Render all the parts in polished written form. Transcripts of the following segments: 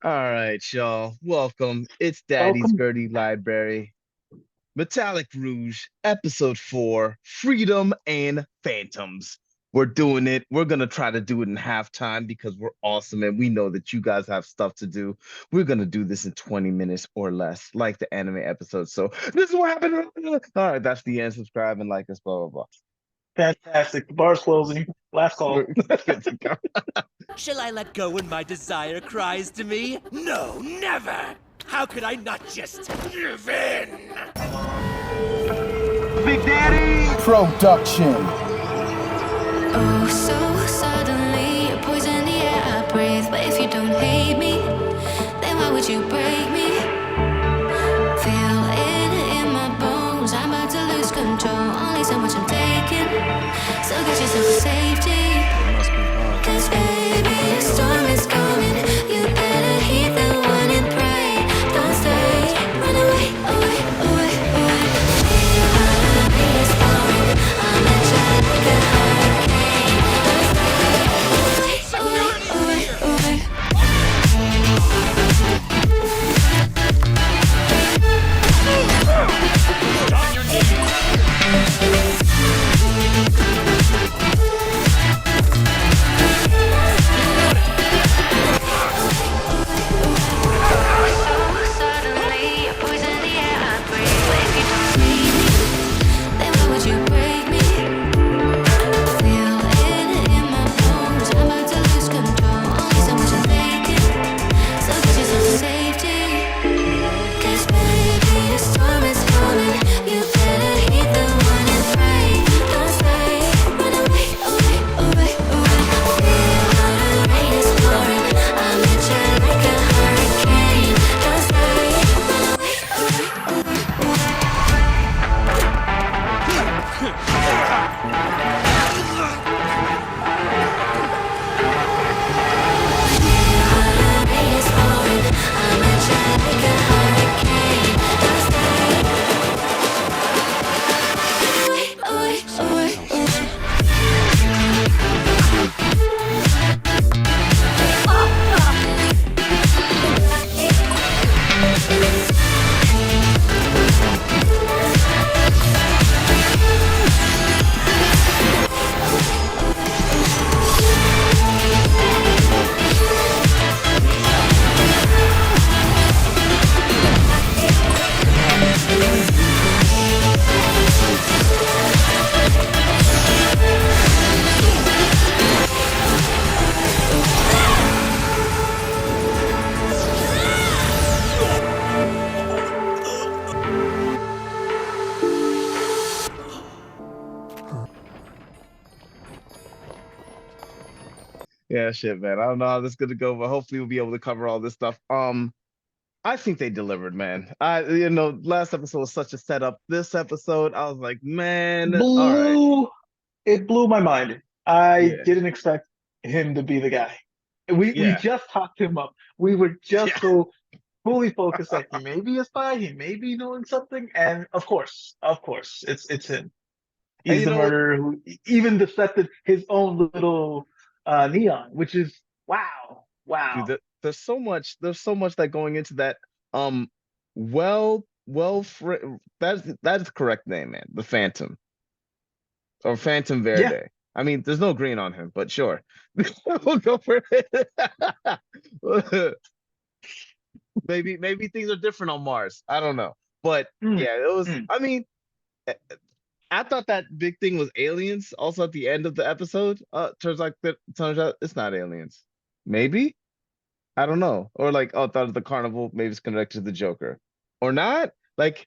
All right, y'all. Welcome. It's Daddy's Welcome. Gertie Library. Metallic Rouge, episode 4, Freedom and Phantoms. We're doing it. We're gonna try to do it in halftime because we're awesome and we know that you guys have stuff to do. We're gonna do this in 20 minutes or less, like the anime episode. So this is what happened. All right, that's the end. Subscribe and like us, blah blah blah. Fantastic. The bar's closing. Last We're call. good to go. Shall I let go when my desire cries to me? No, never! How could I not just give in? Big Daddy! Production. Oh, so suddenly you poison the air I breathe. But if you don't hate me, then why would you break me? Feel it in my bones. I'm about to lose control. Only so much I'm taking. So get yourself to safety. Cause baby, a storm is coming. You better heed the warning, pray. Don't stay. Run away, away, away, away. Feel how the rain is pouring. I'm a child like a hurricane. Don't stay. Away, away, away. On your knees! Suddenly, you poison the air I breathe. But if you don't hate me, then why would you break me? Feel it in my bones. I'm about to lose control. Only so much I'm taking. So get yourself to safety. 'Cause baby, a storm is coming. You better heed the warning, pray. Don't stay. Run away, away, away, away. Feel how the rain is pouring. I'm at you like a hurricane. Don't stay. Run away, away, away, away. Rain is pouring. I'm at you like a hurricane. Don't stay. Away, away, away. Yeah, shit, man. I don't know how this is gonna go, but hopefully we'll be able to cover all this stuff. I think they delivered, man. Last episode was such a setup. This episode, I was like, man, all right, Blew. It blew my mind. I yeah, didn't expect him to be the guy. We yeah, just talked him up. We were just yeah. so fully focused that he may be a spy, he may be knowing something, and of course, it's him. And He's you the know what, murderer who even decepted his own little neon, which is wow, dude? wow. There's so much that going into that. Um, that's the correct name, man. The Phantom or Phantom Yeah, Verde. I mean, there's no green on him, but sure, we'll go for it. Maybe things are different on Mars. I don't know. But mm, yeah, it was, mm. I mean, eh, I thought that big thing was aliens also at the end of the episode. Turns out it's not aliens. Maybe? I don't know. Or like, oh, I thought of the carnival, maybe it's connected to the Joker. Or not. Like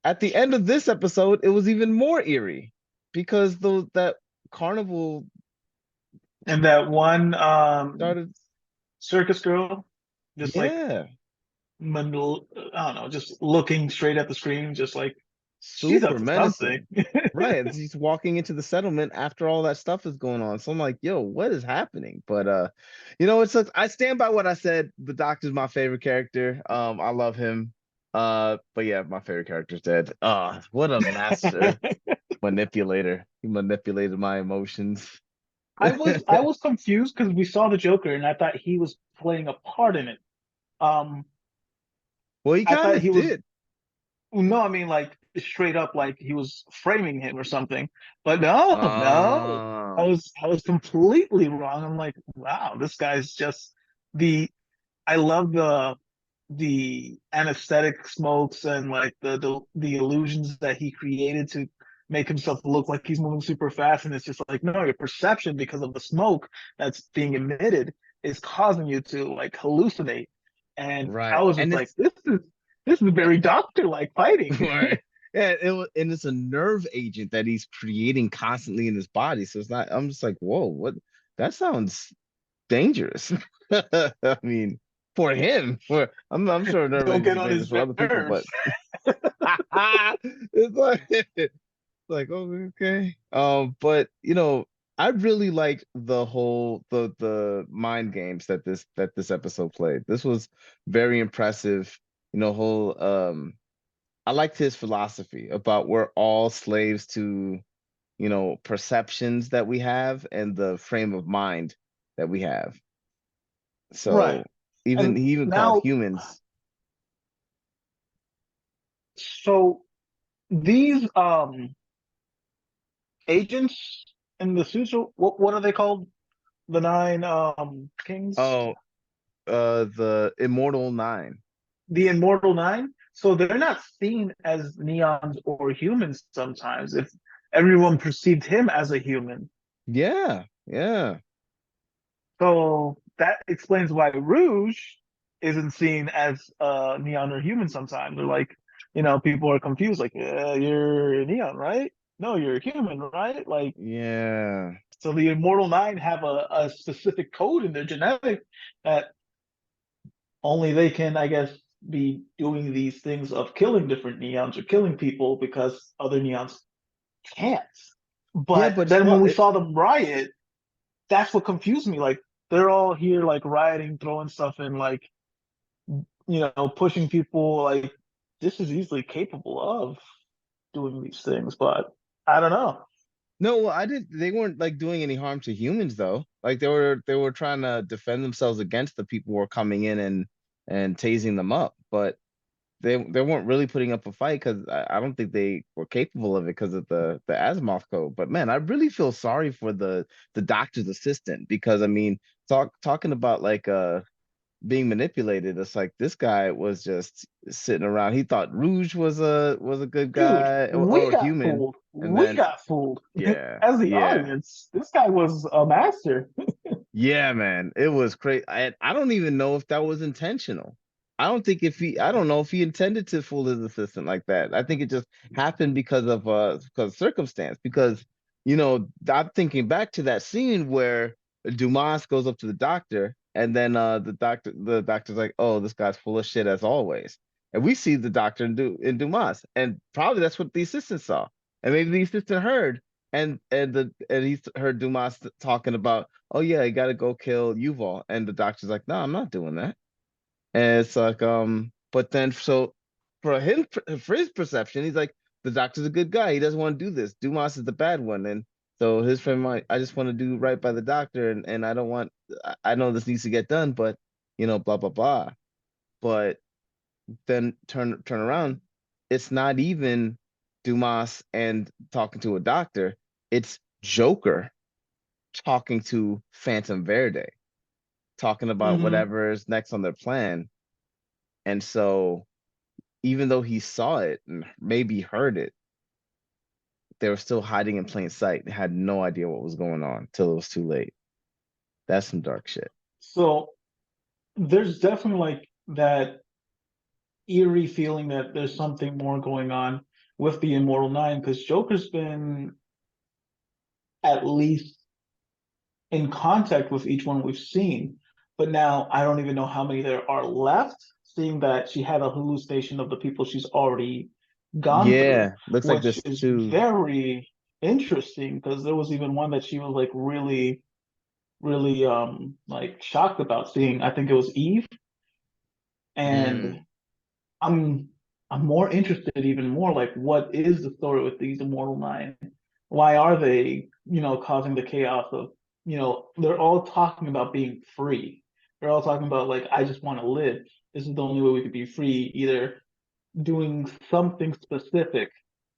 at the end of this episode, it was even more eerie because those that carnival And that one started, circus girl, just like yeah, I don't know, just looking straight at the screen, just like she's up super to something. menacing. Right. And he's walking into the settlement after all that stuff is going on. So I'm like, yo, what is happening? But I stand by what I said. The Doctor's my favorite character. I love him. But yeah, my favorite character's dead. What a master manipulator. He manipulated my emotions. I was confused because we saw the Joker and I thought he was playing a part in it. Um, Well, he I kind thought of he was did. no, I mean like straight up like he was framing him or something. But no, no, Uh, I was completely wrong. I'm like, wow, this guy's just the. I love the anesthetic smokes and like the illusions that he created to make himself look like he's moving super fast. And it's just like, no, your perception because of the smoke that's being emitted is causing you to like hallucinate. And I right. was just And like, it's this is very doctor like fighting. right. Yeah, and it's a nerve agent that he's creating constantly in his body. So it's not, I'm just like, whoa, what that sounds dangerous. I mean, for him, for I'm sure nerve Don't agents get are on dangerous his for other people, but nerves. it's like, oh, okay. But I really liked the whole the mind games that this episode played. This was very impressive. Whole I liked his philosophy about we're all slaves to, perceptions that we have and the frame of mind that we have. Right. So even And he even called now, humans. so these agents in the suits, what are they called? The nine kings? Oh, the Immortal Nine. The Immortal Nine. So they're not seen as neons or humans sometimes. If everyone perceived him as a human. Yeah, yeah. So that explains why Rouge isn't seen as neon or human sometimes. They're like, people are confused, like, you're a neon, right? No, you're a human, right? Like, Yeah. so the Immortal Nine have a specific code in their genetic that only they can, I guess, be doing these things of killing different neons or killing people because other neons can't. Yeah, But but then when we saw them riot, that's what confused me. Like they're all here like rioting, throwing stuff in, like pushing people. Like this is easily capable of doing these things, but I don't know. no, well, I didn't they weren't like doing any harm to humans though. Like they were trying to defend themselves against the people who were coming in and tasing them up. But they weren't really putting up a fight because I don't think they were capable of it because of the Asimov code. But man, I really feel sorry for the doctor's assistant because I mean, talking about like being manipulated. It's like this guy was just sitting around. He thought Rouge was a good Dude, guy we or got human, fooled. and We then got fooled. yeah, As the yeah. audience, this guy was a master. Yeah, man, it was crazy. I don't even know if that was intentional. I don't know if he intended to fool his assistant like that. I think it just happened because of circumstance. Because I'm thinking back to that scene where Dumas goes up to the doctor, and then the doctor's like, "Oh, this guy's full of shit as always." And we see the doctor in Dumas, and probably that's what the assistant saw, and maybe the assistant heard, and he heard Dumas talking about, oh yeah, you got to go kill Yuval, and the doctor's like, no, I'm not doing that. And it's like, but then so for his perception, he's like, the doctor's a good guy. He doesn't want to do this. Dumas is the bad one, and so his friend might, I just want to do right by the doctor, and I don't want, I know this needs to get done, but blah blah blah. But then turn around, it's not even Dumas and talking to a doctor. It's Joker talking to Phantom Verde, talking about Hmm. whatever is next on their plan. And so, even though he saw it and maybe heard it, they were still hiding in plain sight. They had no idea what was going on till it was too late. That's some dark shit. So there's definitely like that eerie feeling that there's something more going on with the Immortal Nine because Joker's been at least in contact with each one we've seen. But now I don't even know how many there are left, seeing that she had a hallucination of the people she's already gone through, Yeah, looks like which this is too. very interesting because there was even one that she was like really, really like shocked about seeing. I think it was Eve. And Mm. I'm I'm more interested even more like what is the story with these Immortal Nine? Why are they, causing the chaos of, they're all talking about being free. They're all talking about like, I just want to live. This is the only way we could be free, either doing something specific.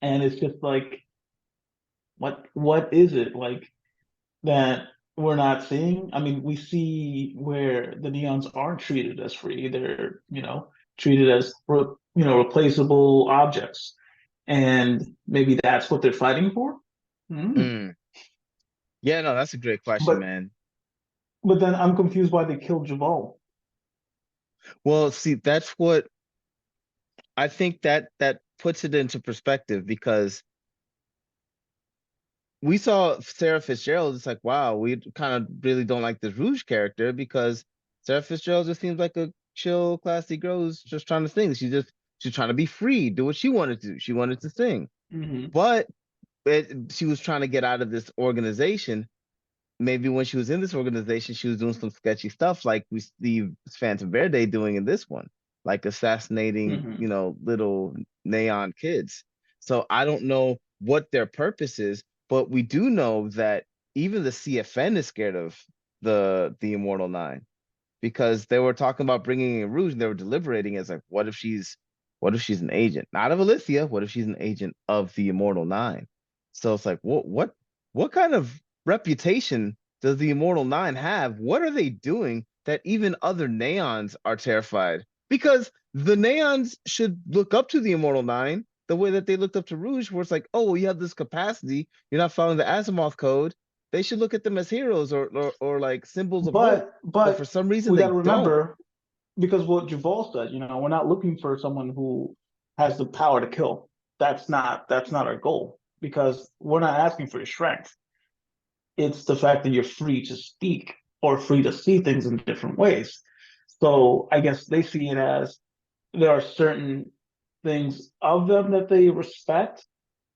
And it's just like, what is it like that we're not seeing? I mean, we see where the neons aren't treated as free. They're, treated as replaceable objects. And maybe that's what they're fighting for. Mm. Mm. Yeah, no, that's a great question, But man. but then I'm confused why they killed Javal. Well, see, that's what I think that puts it into perspective because we saw Sarah Fitzgerald. It's like, wow, we kind of really don't like this Rouge character because Sarah Fitzgerald just seems like a chill, classy girl who's just trying to sing. She's trying to be free, do what she wanted to do. She wanted to sing, Hmm. but she was trying to get out of this organization. Maybe when she was in this organization, she was doing some sketchy stuff like we see Phantom Verde doing in this one, like assassinating, Hmm. little neon kids. So I don't know what their purpose is, but we do know that even the CFN is scared of the Immortal Nine because they were talking about bringing in Rouge and they were deliberating as like, what if she's an agent? Not of Alithia, what if she's an agent of the Immortal Nine? So it's like, what kind of reputation does the Immortal Nine have? What are they doing that even other Neons are terrified? Because the Neons should look up to the Immortal Nine the way that they looked up to Rouge, where it's like, oh, well, you have this capacity, you're not following the Asimov code. They should look at them as heroes or like symbols of hope, but for But some reason we got they to don't. remember, because what Javal said, we're not looking for someone who has the power to kill. That's not our goal, because we're not asking for your strength. It's the fact that you're free to speak or free to see things in different ways. So I guess they see it as there are certain things of them that they respect,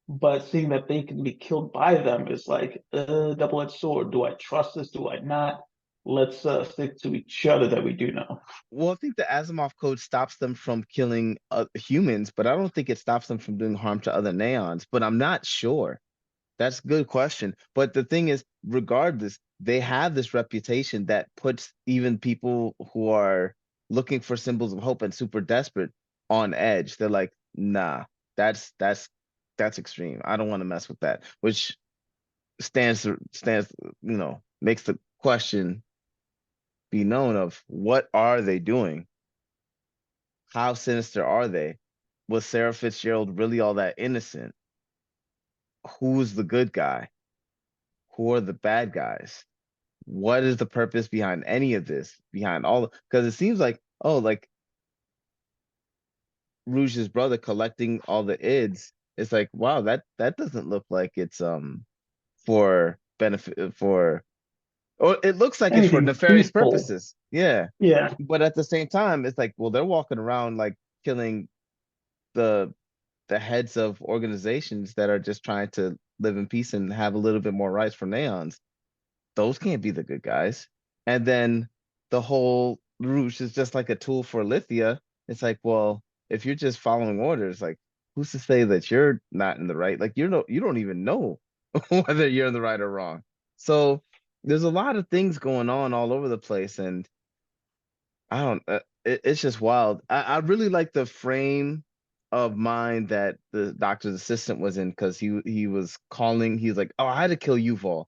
but seeing that they can be killed by them is like a double-edged sword. Do I trust this? Do I not? Let's stick to each other that we do know. Well, I think the Asimov code stops them from killing humans, but I don't think it stops them from doing harm to other Neons. But I'm not sure. That's a good question. But the thing is, regardless, they have this reputation that puts even people who are looking for symbols of hope and super desperate on edge. They're like, nah, that's extreme. I don't want to mess with that. Which makes the question be known of what are they doing? How sinister are they? Was Sarah Fitzgerald really all that innocent? Who's the good guy? Who are the bad guys? What is the purpose behind any of this? Behind all, because it seems like, oh, like Rouge's brother collecting all the ids. It's like, wow, that doesn't look like it's for benefit for, or it looks like it's for Anything nefarious peaceful. purposes. Yeah. Yeah. But at the same time, it's like, well, they're walking around like killing the the heads of organizations that are just trying to live in peace and have a little bit more rights for neons. Those can't be the good guys. And then the whole Rouge is just like a tool for Lithia. It's like, well, if you're just following orders, like who's to say that you're not in the right? Like you don't even know whether you're in the right or wrong. So there's a lot of things going on all over the place, and I don't. It's just wild. I really like the frame of mind that the doctor's assistant was in because he was calling. He's like, "Oh, I had to kill Yuval,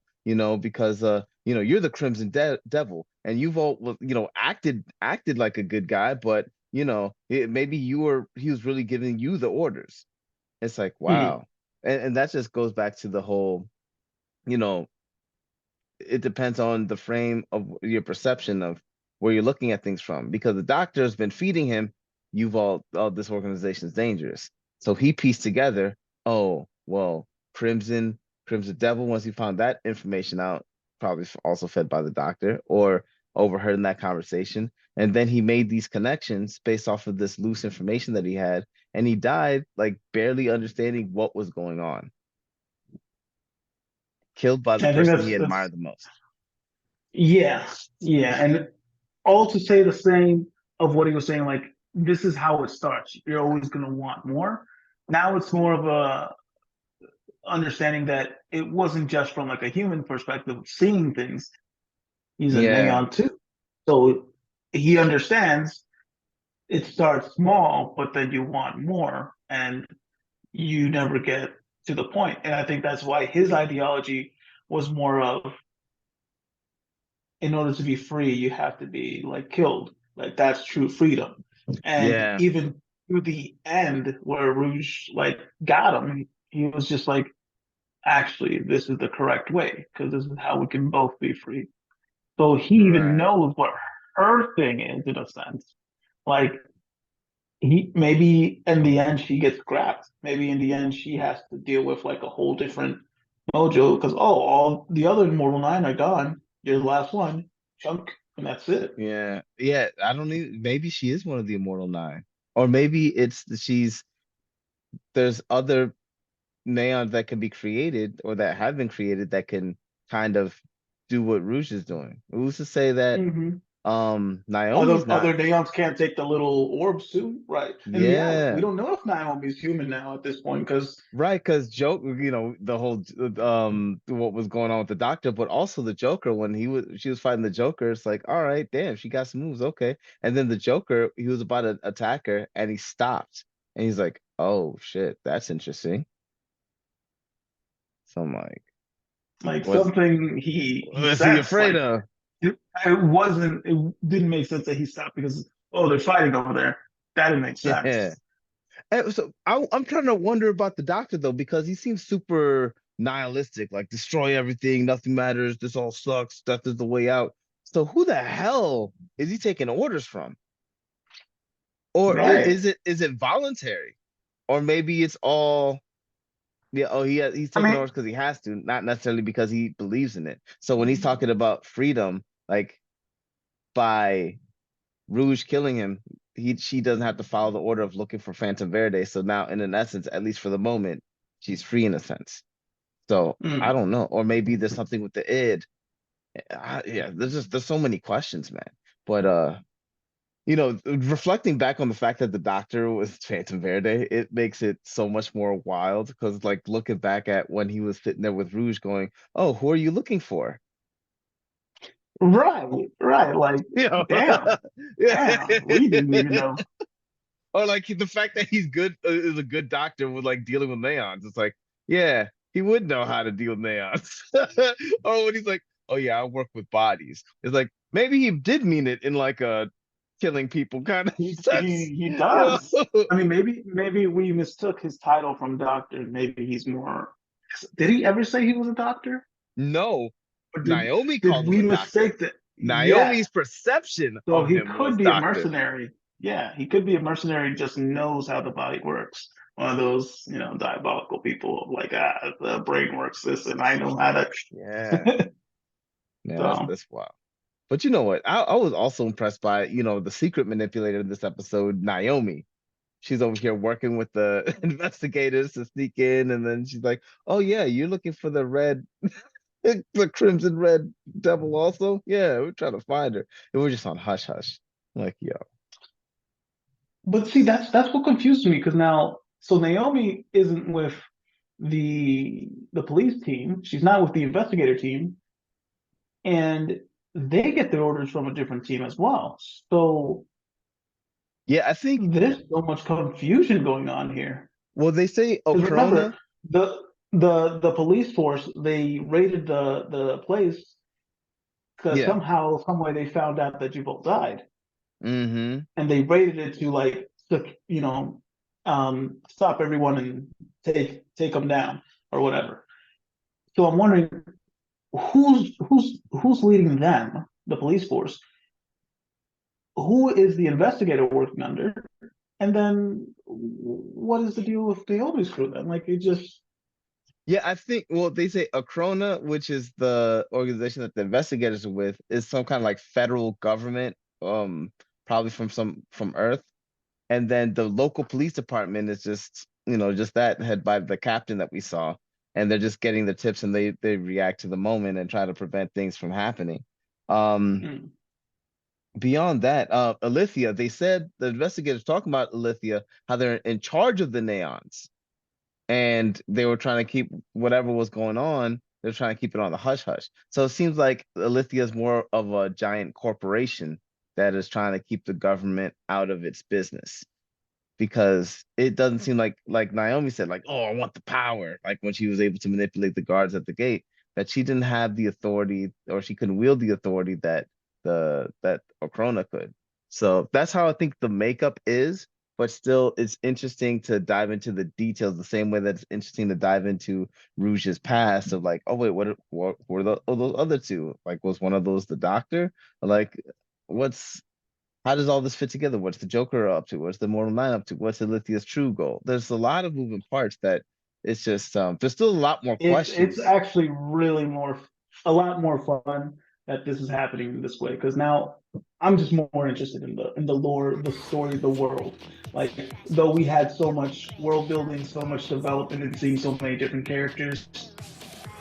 because you're the Crimson Devil, and Yuval was, acted like a good guy, but maybe he was really giving you the orders." It's like, Mhm. wow, and that just goes back to the whole, you know, it depends on the frame of your perception of where you're looking at things from. Because the doctor has been feeding him, you've all this organization is dangerous. So he pieced together, oh, well, Crimson Devil, once he found that information out, probably also fed by the doctor or overheard in that conversation. And then he made these connections based off of this loose information that he had. And he died like barely understanding what was going on, killed by the I think person that's he that's admired the most. yeah, yeah, and all to say the same of what he was saying. Like, this is how it starts. You're always gonna want more. Now it's more of a understanding that it wasn't just from like a human perspective of seeing things. He's a Yeah. neon too. So he understands it starts small, but then you want more, and you never get to the point. And I think that's why his ideology was more of, in order to be free, you have to be like killed. Like that's true freedom. And Yeah, even to the end where Rouge like got him, he was just like, actually, this is the correct way because this is how we can both be free. So he even right. knows what her thing is in a sense. Like he maybe in the end she gets scrapped. Maybe in the end she has to deal with like a whole different mojo because all the other Mortal Nine are gone. You're the last one, chunk, and that's it. Yeah, yeah. I don't even. Maybe she is one of the Immortal Nine, or maybe it's she's there's other neons that can be created or that have been created that can kind of do what Rouge is doing. Who's to say that Mm-hmm. Naomi's Other not? Neons can't take the little orbs too, right? And yeah, we Yeah, don't know if Naomi's human now at this point because right. Because Joker, the whole what was going on with the Doctor, but also the Joker when she was fighting the Joker. It's like, all right, damn, she got some moves, okay. And then the Joker, he was about to attack her, and he stopped, and he's like, oh shit, that's interesting. So I'm like was something he was he sensed afraid like of? it didn't make sense that he stopped because oh they're fighting over there. That didn't make Yeah. sense. And so I'm trying to wonder about the Doctor though, because he seems super nihilistic, like destroy everything, nothing matters, this all sucks, death is the way out. So who the hell is he taking orders from? Or Right. is it voluntary? Or maybe it's all yeah, oh he's I taking mean, orders because he has to, not necessarily because he believes in it. So when he's talking about freedom, like by Rouge killing him, she doesn't have to follow the order of looking for Phantom Verde. So now, in an essence, at least for the moment, she's free in a sense. So I mm. don't know, or maybe there's something with the id. Yeah, there's so many questions, man. But reflecting back on the fact that the Doctor was Phantom Verde, it makes it so much more wild because like looking back at when he was sitting there with Rouge, going, "Oh, who are you looking for?" Right, right. Like, You know, damn, yeah. damn, we didn't even know. Or like the fact that he's good is a good doctor with like dealing with neons. It's like, yeah, he would know how to deal with neons. Or when he's like, oh yeah, I work with bodies. It's like maybe he did mean it in like a killing people kind of sense. He You know? does. I mean, maybe we mistook his title from doctor. Maybe he's more. Did he ever say he was a doctor? No, Or Naomi did called him we a doctor. mistake that? Yeah. Naomi's perception So of he him could was be a doctor. mercenary. Yeah, he could be a mercenary. Just knows how the body works. One of those, diabolical people of like, the brain works this, and I know how Yeah, to. yeah, So that's wild. But you know what? I was also impressed by, the secret manipulator in this episode, Naomi. She's over here working with the investigators to sneak in, and then she's like, "Oh yeah, you're looking for the red, the crimson red devil also? Yeah, we're trying to find her." And we're just on hush hush. Like, yo, But see, that's what confused me because now, so Naomi isn't with the police team. She's not with the investigator team, and they get their orders from a different team as well. So yeah, I think. there's so much confusion going on here. Well, they say Because remember, Okrona. the police force they raided the place because Yeah. somehow, some way they found out that Jubal died, Mm-hmm. and they raided it to like stop everyone and take them down or whatever. So I'm wondering who's leading them, the police force. Who is the investigator working under? And then what is the deal with Naomi's crew then? Like it just Yeah, I think. Well, they say Okrona, which is the organization that the investigators are with, is some kind of like federal government, probably from Earth. And then the local police department is just that head by the captain that we saw, and they're just getting the tips and they react to the moment and try to prevent things from happening. um mm, Beyond that, Alithia, they said the investigators talking about Alithia, how they're in charge of the neons, and they were trying to keep whatever was going on, they're trying to keep it on the hush hush. So it seems like Alithia is more of a giant corporation that is trying to keep the government out of its business. Because it doesn't seem like Naomi said, like, oh, I want the power. Like when she was able to manipulate the guards at the gate, that she didn't have the authority or she couldn't wield the authority that that Okrona could. So that's how I think the makeup is, but still it's interesting to dive into the details the same way that it's interesting to dive into Rouge's past of like, oh wait, what were those other two? Like was one of those the doctor? Like what's how does all this fit together? What's the Joker up to? What's the Mortal Nine up to? What's Alithia's true goal? There's a lot of moving parts that it's just there's still a lot more It's questions. actually really a lot more fun that this is happening this way because now I'm just more interested in the lore, the story, the world. Like though we had so much world building, so much development, and seeing so many different characters,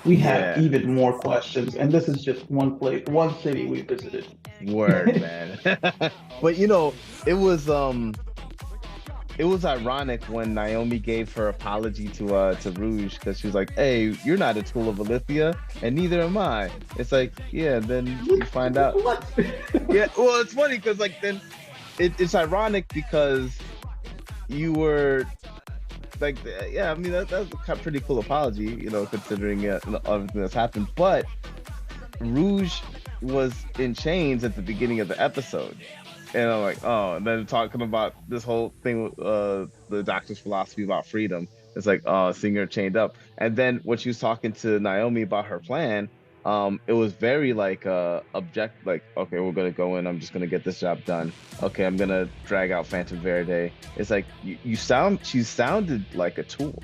we have Yeah, even more questions. And this is just one place, one city we visited. word, man. But it was ironic when Naomi gave her apology to Rouge because she was like, "Hey, you're not a tool of Alithia, and neither am I." It's like, yeah, then you find out. What? Yeah, well, it's funny because like then it's ironic because you were like, yeah, I mean that's a pretty cool apology, considering everything that's happened. But Rouge was in chains at the beginning of the episode. And I'm like, oh, and then talking about this whole thing with the doctor's philosophy about freedom. It's like, oh, seeing her chained up. And then when she was talking to Naomi about her plan, it was very like like, okay, we're gonna go in, I'm just gonna get this job done. Okay, I'm gonna drag out Phantom Verde. It's like she sounded like a tool.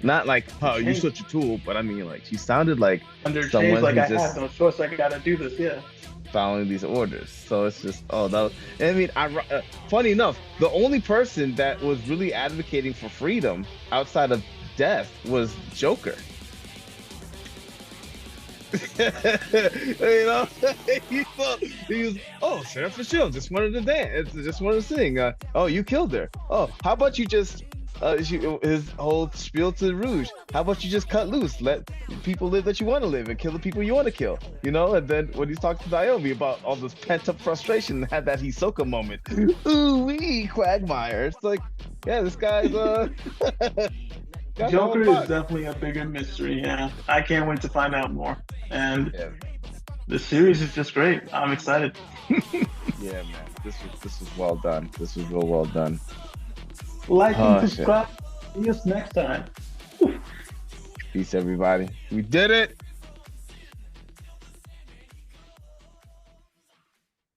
Not like, oh, you're Change such a tool, but I mean like she sounded like under change, someone like who I just have no choice. I gotta do this. Yeah. following these orders. So it's just, oh, that was, I mean, funny enough, the only person that was really advocating for freedom outside of death was Joker. you know, he was, oh, Sarah Shield just wanted to dance, just wanted to sing. Oh, you killed her. Oh, how about you just his whole spiel to Rouge. How about you just cut loose, let people live that you want to live, and kill the people you want to kill, And then when he's talking to Naomi about all this pent up frustration, had that Hisoka moment. Ooh wee, Quagmire. It's like, yeah, this guy's got the whole Joker is box. definitely a bigger mystery. Yeah, I can't wait to find out more. And Yeah, the series is just great. I'm excited. yeah, man. This was well done. This was real well done. Like and Oh shit. subscribe. See us next time. Peace, everybody. We did it.